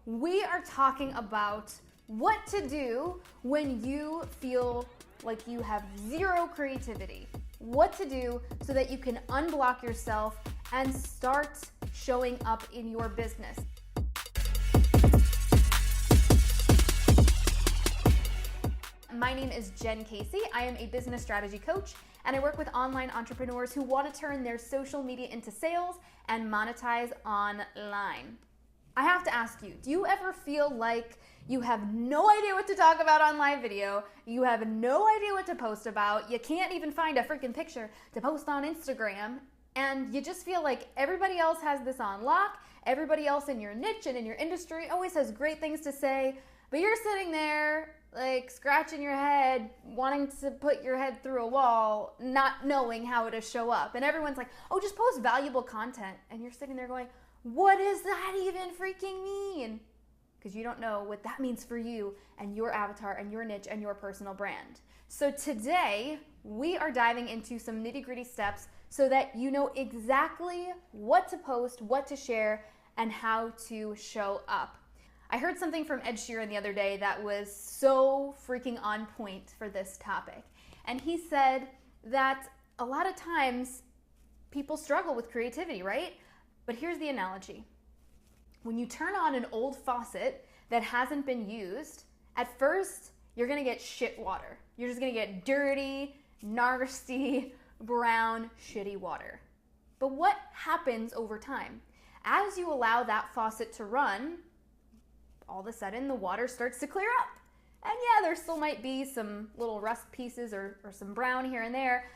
we are talking about what to do when you feel like you have zero creativity. What to do so that you can unblock yourself and start showing up in your business. My name is Jen Casey. I am a business strategy coach, and I work with online entrepreneurs who want to turn their social media into sales and monetize online. I have to ask you, do you ever feel like you have no idea what to talk about on live video? You have no idea what to post about. You can't even find a freaking picture to post on Instagram. And you just feel like everybody else has this on lock. Everybody else in your niche and in your industry always has great things to say. But you're sitting there like scratching your head, wanting to put your head through a wall, not knowing how to show up. And everyone's like, oh, just post valuable content. And you're sitting there going, what does that even freaking mean? Because you don't know what that means for you and your avatar and your niche and your personal brand. So today, we are diving into some nitty-gritty steps so that you know exactly what to post, what to share, and how to show up. I heard something from Ed Sheeran the other day that was so freaking on point for this topic. And he said that a lot of times people struggle with creativity, right? But here's the analogy. When you turn on an old faucet that hasn't been used, at first you're gonna get shit water. You're just gonna get dirty, nasty, brown, shitty water. But what happens over time? As you allow that faucet to run, all of a sudden the water starts to clear up. And yeah, there still might be some little rust pieces or some brown here and there,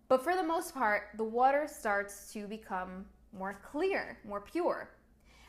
but for the most part, the water starts to become more clear, more pure.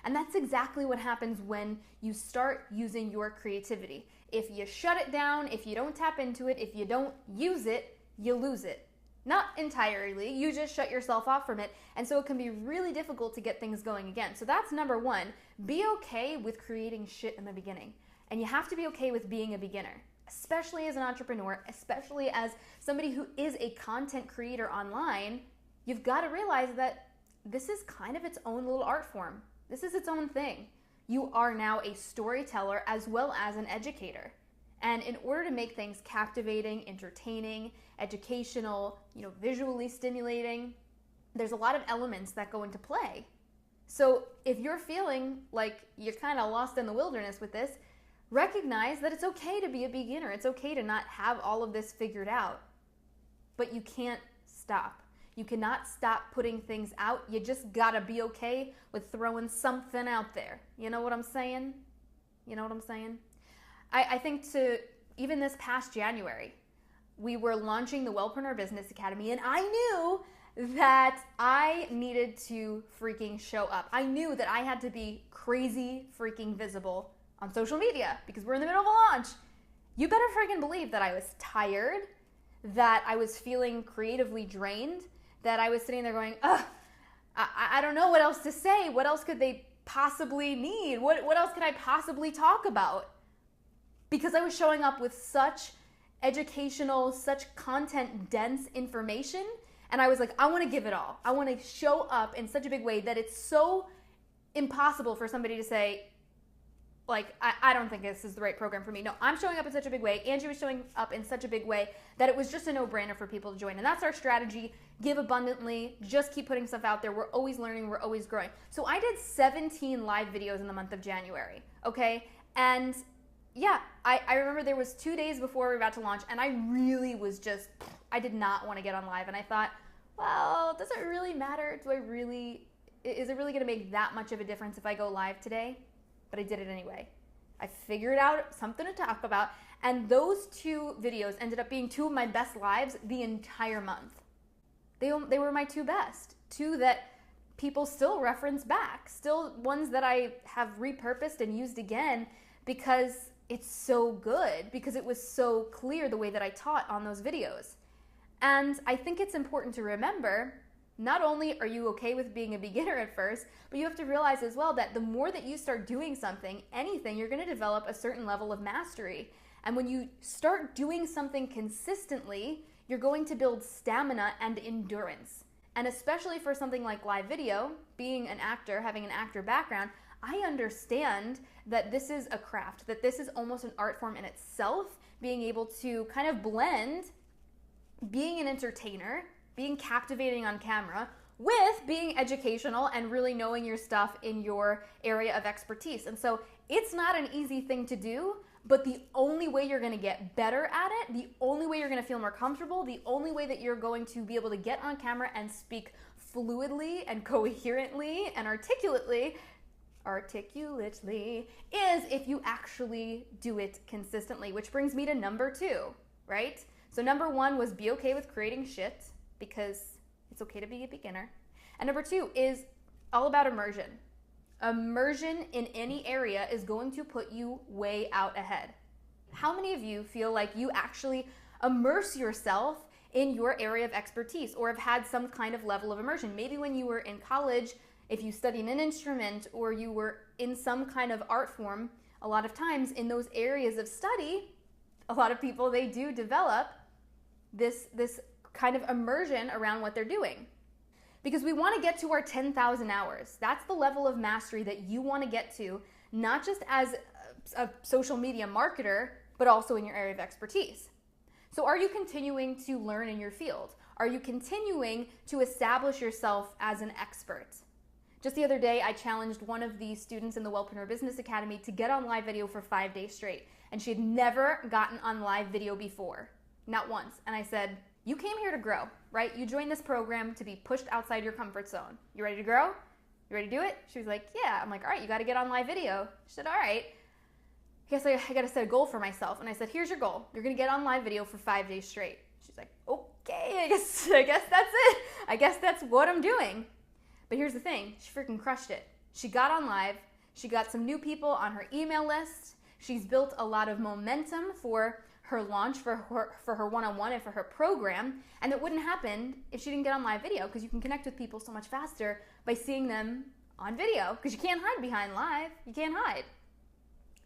And that's exactly what happens when you start using your creativity. If you shut it down, if you don't tap into it, if you don't use it, you lose it. Not entirely, you just shut yourself off from it, and so it can be really difficult to get things going again. So that's number one. Be okay with creating shit in the beginning. And you have to be okay with being a beginner, especially as an entrepreneur, especially as somebody who is a content creator online. You've got to realize that this is kind of its own little art form. This is its own thing. You are now a storyteller as well as an educator. And in order to make things captivating, entertaining, educational, visually stimulating, there's a lot of elements that go into play. So if you're feeling like you're kind of lost in the wilderness with this, recognize that it's okay to be a beginner. It's okay to not have all of this figured out. But you can't stop. You cannot stop putting things out. You just gotta be okay with throwing something out there. You know what I'm saying? You know what I'm saying? I think even this past January, we were launching the Wellpreneur Business Academy, and I knew that I needed to freaking show up. I knew that I had to be crazy freaking visible on social media because we're in the middle of a launch. You better freaking believe that I was tired, that I was feeling creatively drained, that I was sitting there going, ugh, I don't know what else to say. What else could they possibly need? What else could I possibly talk about? Because I was showing up with such educational, such content-dense information, and I was like, I want to give it all. I want to show up in such a big way that it's so impossible for somebody to say, like, I don't think this is the right program for me. No, I'm showing up in such a big way. Angie was showing up in such a big way that it was just a no-brainer for people to join. And that's our strategy. Give abundantly. Just keep putting stuff out there. We're always learning. We're always growing. So I did 17 live videos in the month of January, okay? And yeah, I remember there was 2 days before we were about to launch, and I really was I did not want to get on live. And I thought, well, does it really matter? Is it really going to make that much of a difference if I go live today? But I did it anyway. I figured out something to talk about, and those 2 videos ended up being 2 of my best lives the entire month. They were my 2 best, 2 that people still reference back, still ones that I have repurposed and used again because it's so good, because it was so clear the way that I taught on those videos. And I think it's important to remember, not only are you okay with being a beginner at first, but you have to realize as well that the more that you start doing something, anything, you're going to develop a certain level of mastery. And when you start doing something consistently, you're going to build stamina and endurance. And especially for something like live video, being an actor, having an actor background, I understand that this is a craft, that this is almost an art form in itself, being able to kind of blend being an entertainer, being captivating on camera, with being educational and really knowing your stuff in your area of expertise. And so it's not an easy thing to do, but the only way you're gonna get better at it, the only way you're gonna feel more comfortable, the only way that you're going to be able to get on camera and speak fluidly and coherently and articulately is if you actually do it consistently, which brings me to number 2, right? So number 1 was be okay with creating shit, because it's okay to be a beginner. And number 2 is all about immersion. Immersion in any area is going to put you way out ahead. How many of you feel like you actually immerse yourself in your area of expertise or have had some kind of level of immersion? Maybe when you were in college, if you studied an instrument or you were in some kind of art form, a lot of times in those areas of study, a lot of people, they do develop this kind of immersion around what they're doing. Because we want to get to our 10,000 hours. That's the level of mastery that you want to get to, not just as a social media marketer, but also in your area of expertise. So are you continuing to learn in your field? Are you continuing to establish yourself as an expert? Just the other day, I challenged one of the students in the Wellpreneur Business Academy to get on live video for 5 days straight. And she had never gotten on live video before, not once. And I said, you came here to grow, right? You joined this program to be pushed outside your comfort zone. You ready to grow? You ready to do it? She was like, yeah. I'm like, all right, you got to get on live video. She said, all right. I guess I got to set a goal for myself. And I said, here's your goal. You're going to get on live video for 5 days straight. She's like, okay, I guess that's it. I guess that's what I'm doing. But here's the thing. She freaking crushed it. She got on live. She got some new people on her email list. She's built a lot of momentum for her launch, for her one-on-one and for her program. And it wouldn't happen if she didn't get on live video, because you can connect with people so much faster by seeing them on video, because you can't hide behind live. You can't hide.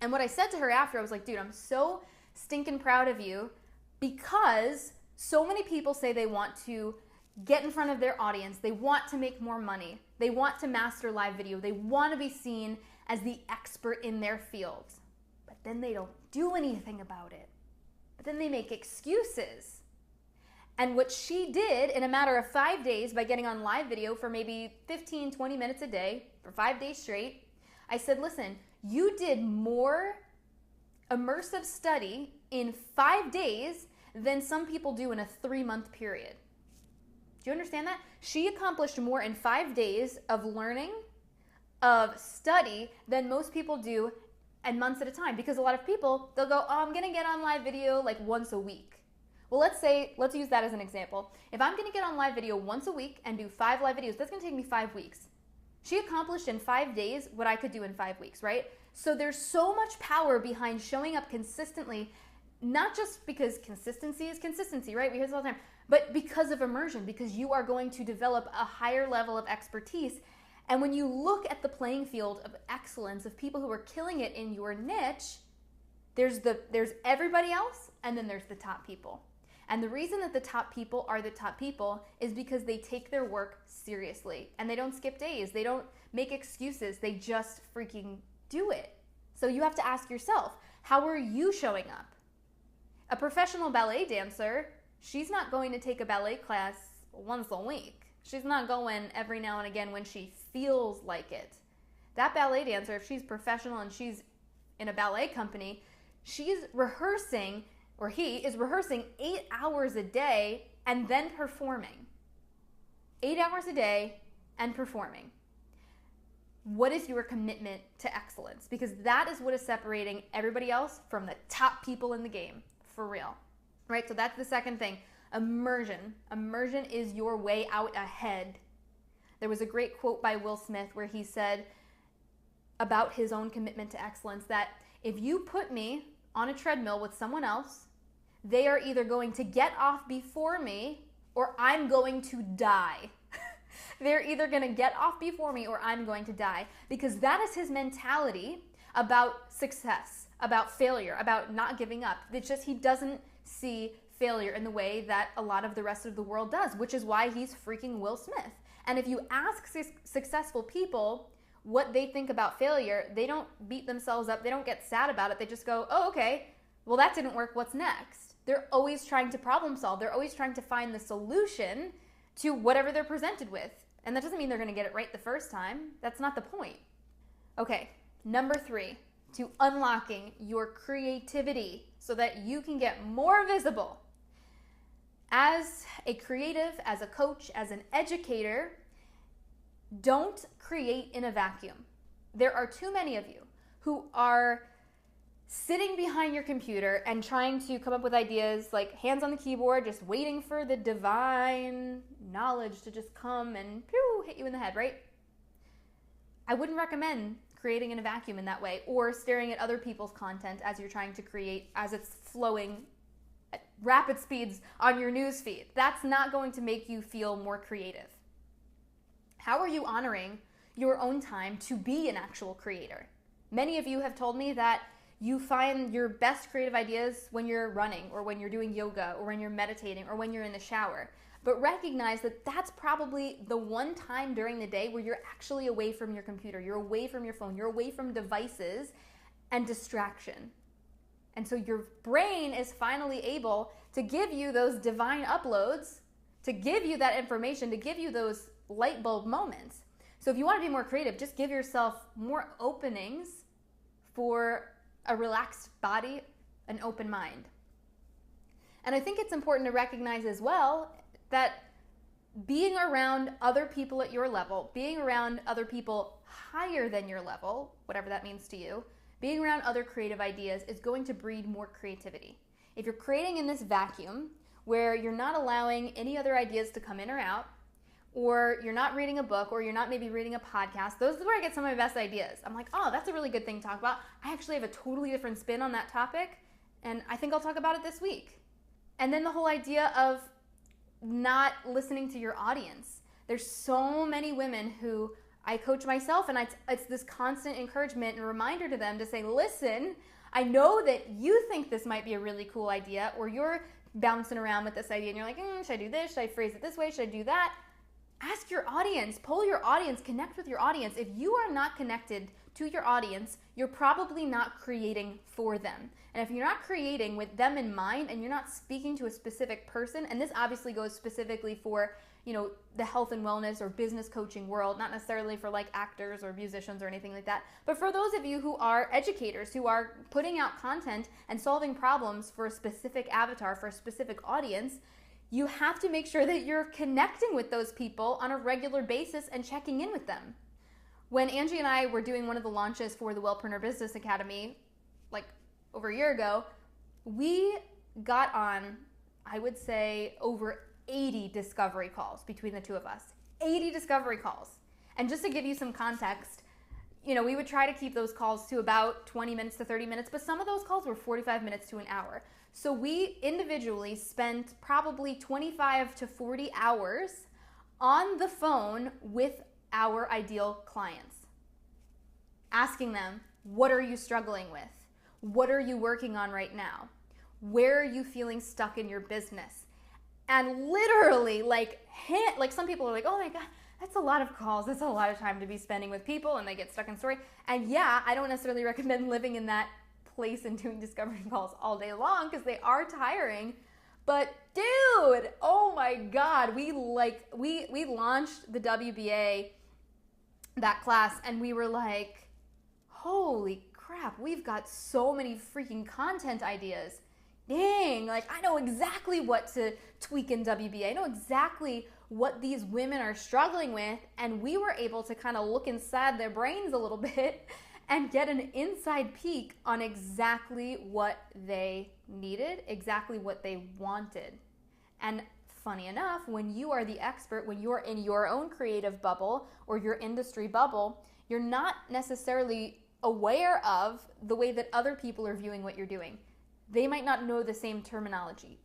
And what I said to her after, I was like, dude, I'm so stinking proud of you, because so many people say they want to get in front of their audience. They want to make more money. They want to master live video. They want to be seen as the expert in their field. But then they don't do anything about it. But then they make excuses. And what she did in a matter of 5 days, by getting on live video for maybe 15, 20 minutes a day for 5 days straight, I said, listen, you did more immersive study in 5 days than some people do in a 3-month period. Do you understand that? She accomplished more in 5 days of learning, of study, than most people do and months at a time. Because a lot of people, they'll go, oh, I'm going to get on live video like once a week. Well, let's use that as an example. If I'm going to get on live video once a week and do 5 live videos, that's going to take me 5 weeks. She accomplished in 5 days what I could do in 5 weeks, right? So there's so much power behind showing up consistently, not just because consistency is consistency, right? We hear this all the time, but because of immersion, because you are going to develop a higher level of expertise. And when you look at the playing field of excellence, of people who are killing it in your niche, there's everybody else, and then there's the top people. And the reason that the top people are the top people is because they take their work seriously, and they don't skip days. They don't make excuses. They just freaking do it. So you have to ask yourself, how are you showing up? A professional ballet dancer, she's not going to take a ballet class once a week. She's not going every now and again when she feels like it. That ballet dancer, if she's professional and she's in a ballet company, she's rehearsing, or he is rehearsing 8 hours a day and then performing. 8 hours a day and performing. What is your commitment to excellence? Because that is what is separating everybody else from the top people in the game, for real. Right? So that's the second thing. Immersion. Immersion is your way out ahead. There was a great quote by Will Smith where he said about his own commitment to excellence that if you put me on a treadmill with someone else, they are either going to get off before me or I'm going to die. They're either going to get off before me or I'm going to die, because that is his mentality about success, about failure, about not giving up. It's just he doesn't see failure in the way that a lot of the rest of the world does, which is why he's freaking Will Smith. And if you ask successful people, what they think about failure, they don't beat themselves up. They don't get sad about it. They just go, oh, okay, well, that didn't work. What's next? They're always trying to problem solve. They're always trying to find the solution to whatever they're presented with. And that doesn't mean they're going to get it right the first time. That's not the point. Okay, number 3, to unlocking your creativity so that you can get more visible. As a creative, as a coach, as an educator, don't create in a vacuum. There are too many of you who are sitting behind your computer and trying to come up with ideas, like hands on the keyboard, just waiting for the divine knowledge to just come and pew, hit you in the head, right? I wouldn't recommend creating in a vacuum in that way, or staring at other people's content as you're trying to create as it's flowing at rapid speeds on your news feed. That's not going to make you feel more creative. How are you honoring your own time to be an actual creator? Many of you have told me that you find your best creative ideas when you're running, or when you're doing yoga, or when you're meditating, or when you're in the shower. But recognize that that's probably the one time during the day where you're actually away from your computer, you're away from your phone, you're away from devices and distraction. And so your brain is finally able to give you those divine uploads, to give you that information, to give you those light bulb moments. So if you want to be more creative, just give yourself more openings for a relaxed body, an open mind. And I think it's important to recognize as well that being around other people at your level, being around other people higher than your level, whatever that means to you, being around other creative ideas is going to breed more creativity. If you're creating in this vacuum where you're not allowing any other ideas to come in or out, or you're not reading a book, or you're not maybe reading a podcast, those is where I get some of my best ideas. I'm like, oh, that's a really good thing to talk about. I actually have a totally different spin on that topic, and I think I'll talk about it this week. And then the whole idea of not listening to your audience. There's so many women who I coach myself, and it's this constant encouragement and reminder to them to say, listen, I know that you think this might be a really cool idea, or you're bouncing around with this idea and you're like, should I do this? Should I phrase it this way? Should I do that? Ask your audience, poll your audience, connect with your audience. If you are not connected to your audience, you're probably not creating for them. And if you're not creating with them in mind, and you're not speaking to a specific person, and this obviously goes specifically for, the health and wellness or business coaching world, not necessarily for like actors or musicians or anything like that, but for those of you who are educators, who are putting out content and solving problems for a specific avatar, for a specific audience, you have to make sure that you're connecting with those people on a regular basis and checking in with them. When Angie and I were doing one of the launches for the Wellpreneur Business Academy, like over a year ago, we got on, I would say, over 80 discovery calls between the two of us. 80 discovery calls. And just to give you some context, we would try to keep those calls to about 20 minutes to 30 minutes, but some of those calls were 45 minutes to an hour. So we individually spent probably 25 to 40 hours on the phone with our ideal clients, asking them, what are you struggling with? What are you working on right now? Where are you feeling stuck in your business? And literally, like some people are like, oh my God, that's a lot of calls. That's a lot of time to be spending with people, and they get stuck in story. And yeah, I don't necessarily recommend living in that place and doing discovery calls all day long, because they are tiring. But dude, oh my God, we launched the WBA, that class, and we were like, holy crap, we've got so many freaking content ideas. Dang, I know exactly what to tweak in WBA. I know exactly what these women are struggling with, and we were able to kind of look inside their brains a little bit and get an inside peek on exactly what they needed, exactly what they wanted. And funny enough, when you are the expert, when you're in your own creative bubble or your industry bubble, you're not necessarily aware of the way that other people are viewing what you're doing. They might not know the same terminology.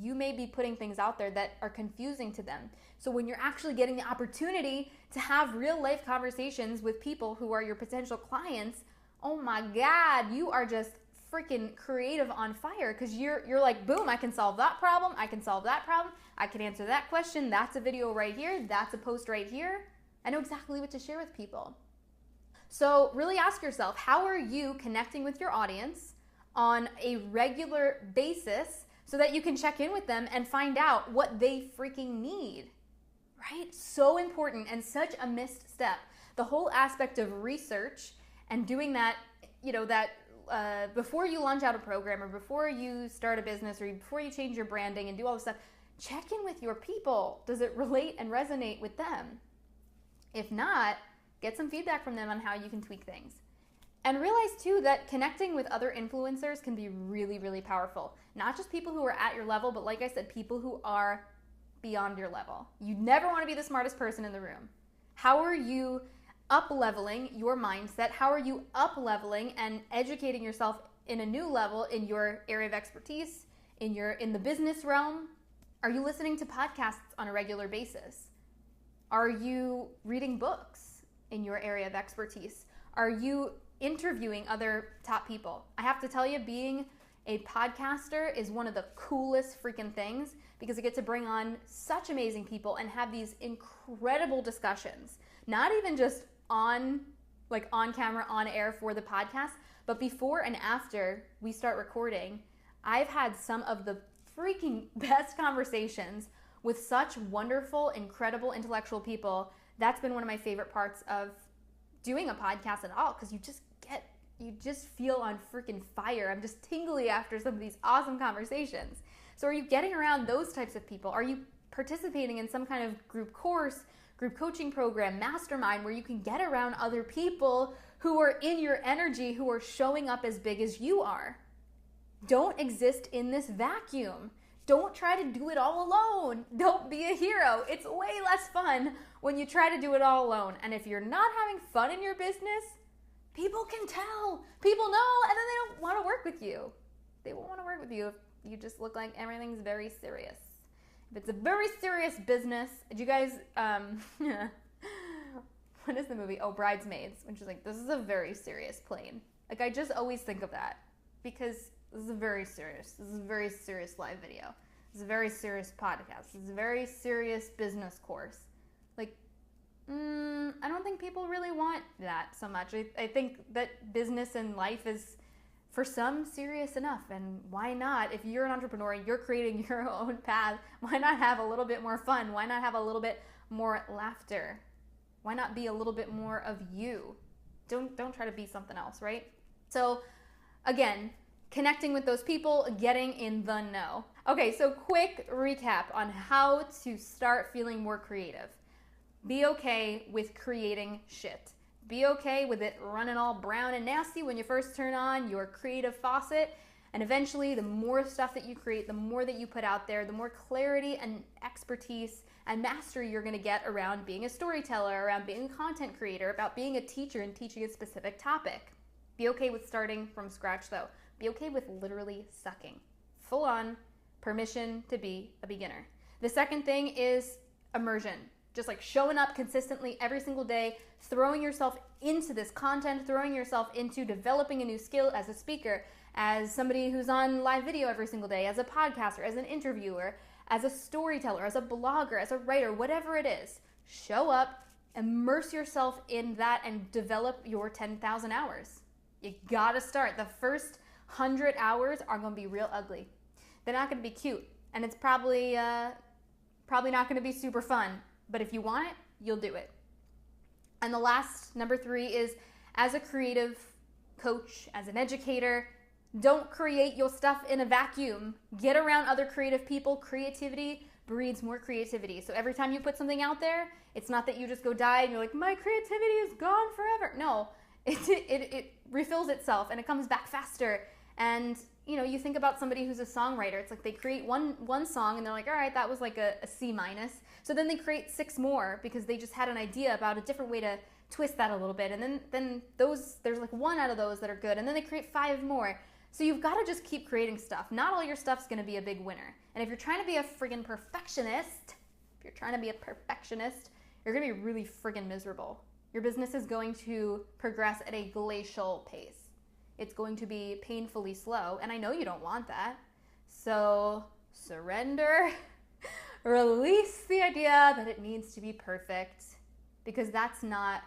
You may be putting things out there that are confusing to them. So when you're actually getting the opportunity to have real life conversations with people who are your potential clients, oh my God, you are just freaking creative on fire, because you're like, boom, I can solve that problem. I can solve that problem. I can answer that question. That's a video right here. That's a post right here. I know exactly what to share with people. So really ask yourself, how are you connecting with your audience on a regular basis so that you can check in with them and find out what they freaking need, right? So important and such a missed step. The whole aspect of research and doing that, before you launch out a program or before you start a business or before you change your branding and do all this stuff, check in with your people. Does it relate and resonate with them? If not, get some feedback from them on how you can tweak things. And realize too that connecting with other influencers can be really, really powerful. Not just people who are at your level, but like I said, people who are beyond your level. You never want to be the smartest person in the room. How are you up-leveling your mindset? How are you up-leveling and educating yourself in a new level in your area of expertise, in the business realm? Are you listening to podcasts on a regular basis? Are you reading books in your area of expertise? Are you interviewing other top people? I have to tell you, being a podcaster is one of the coolest freaking things because I get to bring on such amazing people and have these incredible discussions. Not even just on camera, on air for the podcast, but before and after we start recording, I've had some of the freaking best conversations with such wonderful, incredible, intellectual people. That's been one of my favorite parts of doing a podcast at all, because you just feel on freaking fire. I'm just tingly after some of these awesome conversations. So are you getting around those types of people? Are you participating in some kind of group course, group coaching program, mastermind, where you can get around other people who are in your energy, who are showing up as big as you are? Don't exist in this vacuum. Don't try to do it all alone. Don't be a hero. It's way less fun when you try to do it all alone. And if you're not having fun in your business, people can tell. People know, and then they don't want to work with you. They won't want to work with you if you just look like everything's very serious. If it's a very serious business, do you guys, what is the movie? Oh, Bridesmaids, when she's like, this is a very serious plane. Like, I just always think of that because this is a very serious live video. This is a very serious podcast. This is a very serious business course. Like, I don't think people really want that so much. I think that business and life is, for some, serious enough. And why not? If you're an entrepreneur and you're creating your own path, why not have a little bit more fun? Why not have a little bit more laughter? Why not be a little bit more of you? Don't try to be something else, right? So, again, connecting with those people, getting in the know. Okay, so quick recap on how to start feeling more creative. Be okay with creating shit. Be okay with it running all brown and nasty when you first turn on your creative faucet. And eventually, the more stuff that you create, the more that you put out there, the more clarity and expertise and mastery you're gonna get around being a storyteller, around being a content creator, about being a teacher and teaching a specific topic. Be okay with starting from scratch though. Be okay with literally sucking. Full on permission to be a beginner. The second thing is immersion. Just like showing up consistently every single day, throwing yourself into this content, throwing yourself into developing a new skill as a speaker, as somebody who's on live video every single day, as a podcaster, as an interviewer, as a storyteller, as a blogger, as a writer, whatever it is. Show up, immerse yourself in that, and develop your 10,000 hours. You gotta start. The first 100 hours are gonna be real ugly. They're not gonna be cute, and it's probably not gonna be super fun. But if you want it, you'll do it. And the last, number 3, is as a creative coach, as an educator, don't create your stuff in a vacuum. Get around other creative people. Creativity breeds more creativity. So every time you put something out there, it's not that you just go die and you're like, my creativity is gone forever. No, it refills itself and it comes back faster. And you think about somebody who's a songwriter. It's like they create one song and they're like, all right, that was like a C-. So then they create 6 more because they just had an idea about a different way to twist that a little bit. And then there's like 1 out of those that are good. And then they create 5 more. So you've got to just keep creating stuff. Not all your stuff's going to be a big winner. And if you're trying to be a friggin' perfectionist, you're going to be really friggin' miserable. Your business is going to progress at a glacial pace. It's going to be painfully slow, and I know you don't want that. So surrender, release the idea that it needs to be perfect, because that's not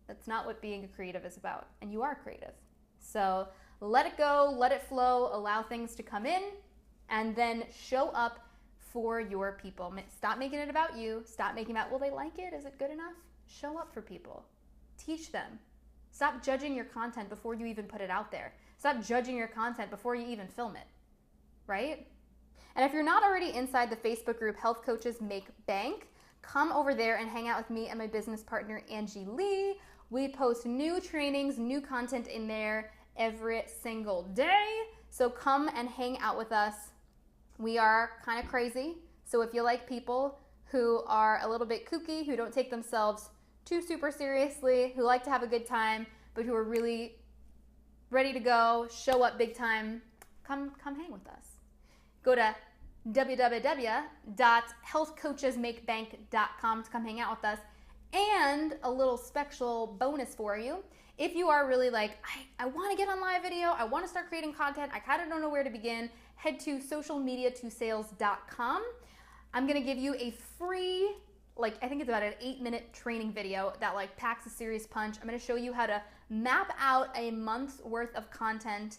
That's not what being a creative is about. And you are creative. So let it go, let it flow, allow things to come in, and then show up for your people. Stop making it about you. Stop making it about, will they like it? Is it good enough? Show up for people. Teach them. Stop judging your content before you even put it out there. Stop judging your content before you even film it, right? And if you're not already inside the Facebook group Health Coaches Make Bank, come over there and hang out with me and my business partner, Angie Lee. We post new trainings, new content in there every single day. So come and hang out with us. We are kind of crazy. So if you like people who are a little bit kooky, who don't take themselves too super seriously, who like to have a good time, but who are really ready to go, show up big time, come hang with us. Go to www.healthcoachesmakebank.com to come hang out with us. And a little special bonus for you. If you are really like, I want to get on live video, I want to start creating content, I kind of don't know where to begin, head to socialmediatosales.com. I'm going to give you a free, I think it's about an 8-minute training video that packs a serious punch. I'm going to show you how to map out a month's worth of content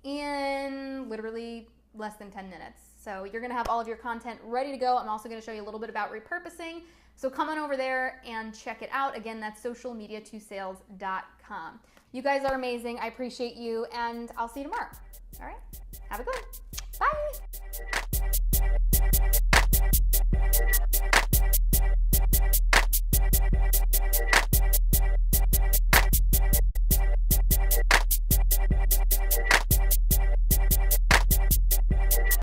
in literally less than 10 minutes. So you're going to have all of your content ready to go. I'm also going to show you a little bit about repurposing. So come on over there and check it out. Again, that's socialmediatosales.com. You guys are amazing. I appreciate you, and I'll see you tomorrow. All right? Have a good one. Bye.